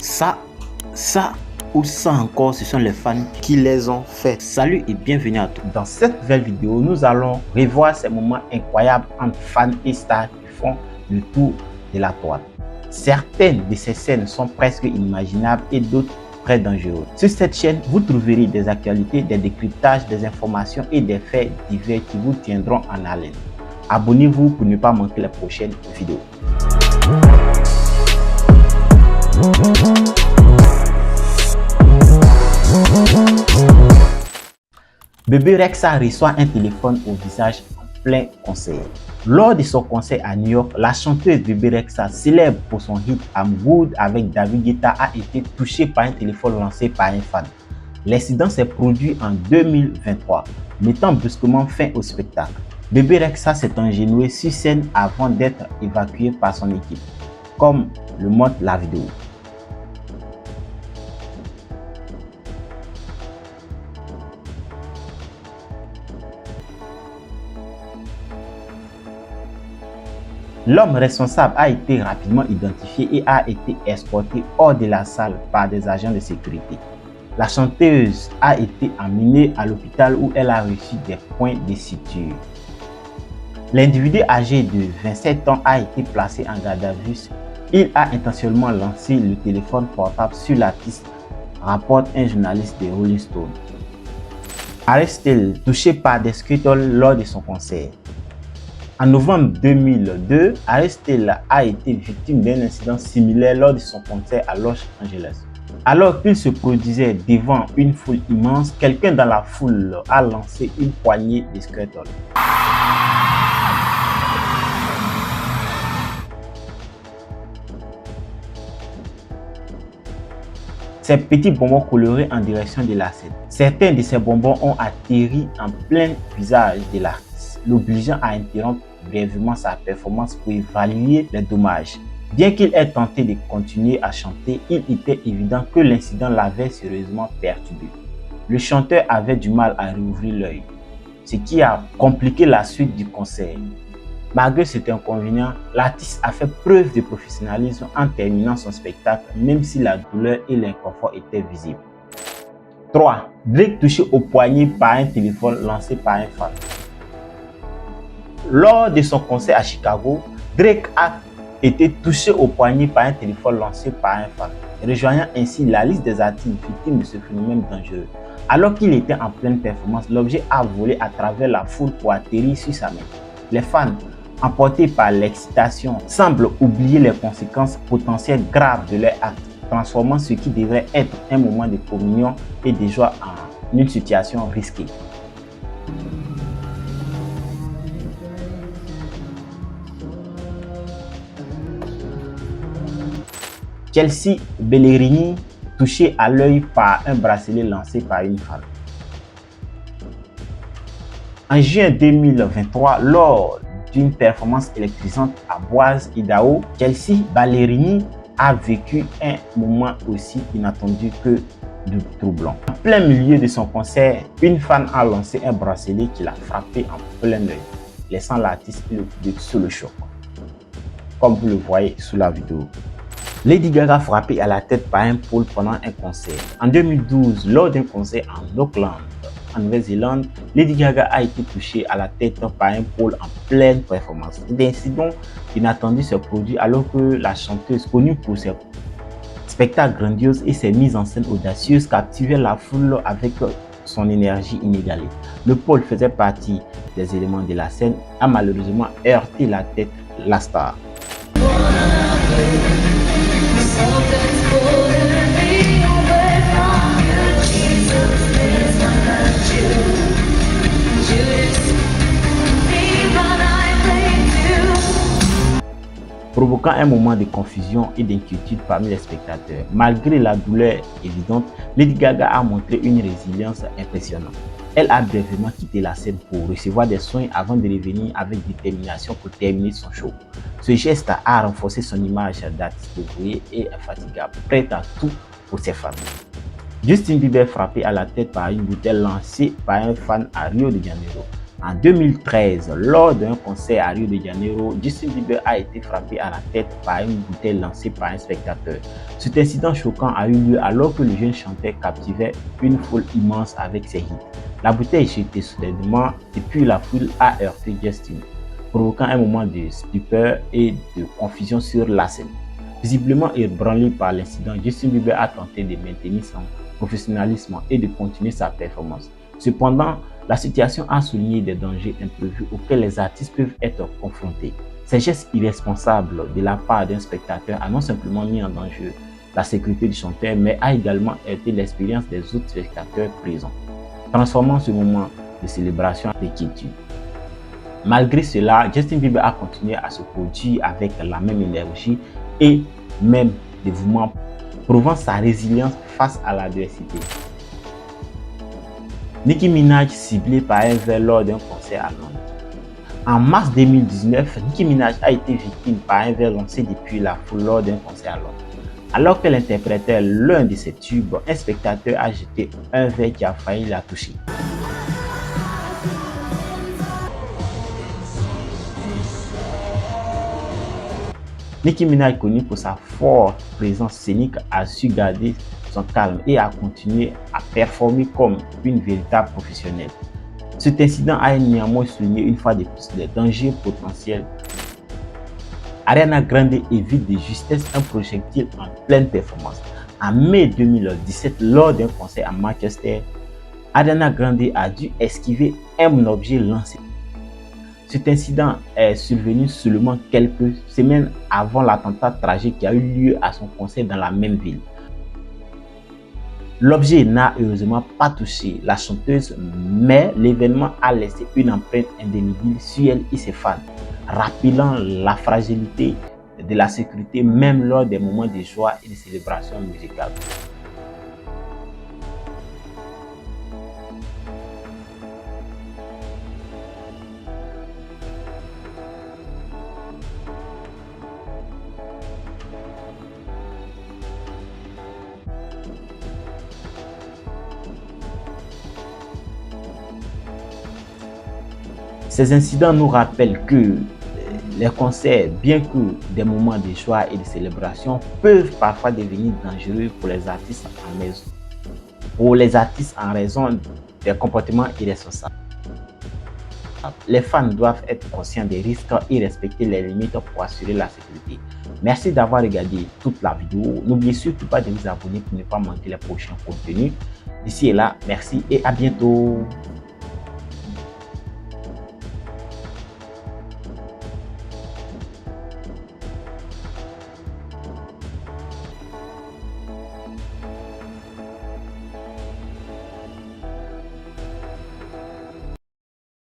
Ça ou ça encore, ce sont les fans qui les ont fait. Salut et bienvenue à tous. Dans cette nouvelle vidéo, nous allons revoir ces moments incroyables entre fans et stars qui font le tour de la toile. Certaines de ces scènes sont presque inimaginables et d'autres très dangereuses. Sur cette chaîne, vous trouverez des actualités, des décryptages, des informations et des faits divers qui vous tiendront en haleine. Abonnez-vous pour ne pas manquer les prochaines vidéos. Bébé Rexha reçoit un téléphone au visage en plein concert. Lors de son concert à New York, la chanteuse Bébé Rexha, célèbre pour son hit I'm Good avec David Guetta, a été touchée par un téléphone lancé par un fan. L'incident s'est produit en 2023, mettant brusquement fin au spectacle. Bébé Rexha s'est engenouillé sur scène avant d'être évacué par son équipe, comme le montre la vidéo. L'homme responsable a été rapidement identifié et a été escorté hors de la salle par des agents de sécurité. La chanteuse a été emmenée à l'hôpital où elle a reçu des points de suture. L'individu âgé de 27 ans a été placé en garde à vue. Il a intentionnellement lancé le téléphone portable sur l'artiste, rapporte un journaliste de Rolling Stone. Arresté, touché par des scuttles lors de son concert. En novembre 2002, Arrestel a été victime d'un incident similaire lors de son concert à Los Angeles. Alors qu'il se produisait devant une foule immense, quelqu'un dans la foule a lancé une poignée de scuttles. Ces petits bonbons colorés en direction de la scène. Certains de ces bonbons ont atterri en plein visage de l'artiste, l'obligeant à interrompre brièvement sa performance pour évaluer les dommages. Bien qu'il ait tenté de continuer à chanter, il était évident que l'incident l'avait sérieusement perturbé. Le chanteur avait du mal à rouvrir l'œil, ce qui a compliqué la suite du concert. Malgré cet inconvénient, l'artiste a fait preuve de professionnalisme en terminant son spectacle, même si la douleur et l'inconfort étaient visibles. 3. Drake touché au poignet par un téléphone lancé par un fan. Lors de son concert à Chicago, Drake a été touché au poignet par un téléphone lancé par un fan, rejoignant ainsi la liste des artistes victimes de ce phénomène dangereux. Alors qu'il était en pleine performance, l'objet a volé à travers la foule pour atterrir sur sa main. Les fans, emportés par l'excitation, semblent oublier les conséquences potentielles graves de leur acte, transformant ce qui devrait être un moment de communion et de joie en une situation risquée. Chelsea Ballerini touché à l'œil par un bracelet lancé par une femme. En juin 2023, lors d'une performance électrisante à Boise, Idaho, Chelsea Ballerini a vécu un moment aussi inattendu que troublant. En plein milieu de son concert, une fan a lancé un bracelet qui l'a frappé en plein œil, laissant l'artiste et le public sous le choc, comme vous le voyez sous la vidéo. Lady Gaga frappée à la tête par un pôle pendant un concert. En 2012, lors d'un concert en Auckland, en Nouvelle-Zélande, Lady Gaga a été touchée à la tête par un pôle en pleine performance. L'incident inattendu se produit alors que la chanteuse, connue pour ses spectacles grandioses et ses mises en scène audacieuses, captivait la foule avec son énergie inégalée. Le pôle faisait partie des éléments de la scène, a malheureusement heurté la tête de la star. Provoquant un moment de confusion et d'inquiétude parmi les spectateurs. Malgré la douleur évidente, Lady Gaga a montré une résilience impressionnante. Elle a brièvement quitté la scène pour recevoir des soins avant de revenir avec détermination pour terminer son show. Ce geste a renforcé son image d'artiste dévouée et infatigable, prête à tout pour ses fans. Justin Bieber frappé à la tête par une bouteille lancée par un fan à Rio de Janeiro. En 2013, lors d'un concert à Rio de Janeiro, Justin Bieber a été frappé à la tête par une bouteille lancée par un spectateur. Cet incident choquant a eu lieu alors que le jeune chanteur captivait une foule immense avec ses hits. La bouteille est jetée soudainement et puis la foule a heurté Justin, provoquant un moment de stupeur et de confusion sur la scène. Visiblement ébranlé par l'incident, Justin Bieber a tenté de maintenir son professionnalisme et de continuer sa performance. Cependant, la situation a souligné des dangers imprévus auxquels les artistes peuvent être confrontés. Ces gestes irresponsables de la part d'un spectateur a non simplement mis en danger la sécurité du chanteur, mais a également heurté l'expérience des autres spectateurs présents, transformant ce moment de célébration en inquiétude. Malgré cela, Justin Bieber a continué à se produire avec la même énergie et même dévouement, prouvant sa résilience face à l'adversité. Nicki Minaj ciblée par un verre lors d'un concert à Londres. En mars 2019, Nicki Minaj a été victime par un verre lancé depuis la foule lors d'un concert à Londres. Alors qu'elle interprétait l'un de ses tubes, un spectateur a jeté un verre qui a failli la toucher. Nicki Minaj, connue pour sa forte présence scénique, a su garder son calme et a continué à performer comme une véritable professionnelle. Cet incident a néanmoins souligné une fois de plus les dangers potentiels. Ariana Grande évite de justesse un projectile en pleine performance. En mai 2017, lors d'un concert à Manchester, Ariana Grande a dû esquiver un objet lancé. Cet incident est survenu seulement quelques semaines avant l'attentat tragique qui a eu lieu à son concert dans la même ville. L'objet n'a heureusement pas touché la chanteuse, mais l'événement a laissé une empreinte indélébile sur elle et ses fans, rappelant la fragilité de la sécurité même lors des moments de joie et de célébration musicale. Ces incidents nous rappellent que les concerts, bien que des moments de joie et de célébration, peuvent parfois devenir dangereux pour les artistes en raison des comportements irresponsables. Les fans doivent être conscients des risques et respecter les limites pour assurer la sécurité. Merci d'avoir regardé toute la vidéo. N'oubliez surtout pas de vous abonner pour ne pas manquer les prochains contenus. D'ici et là, merci et à bientôt.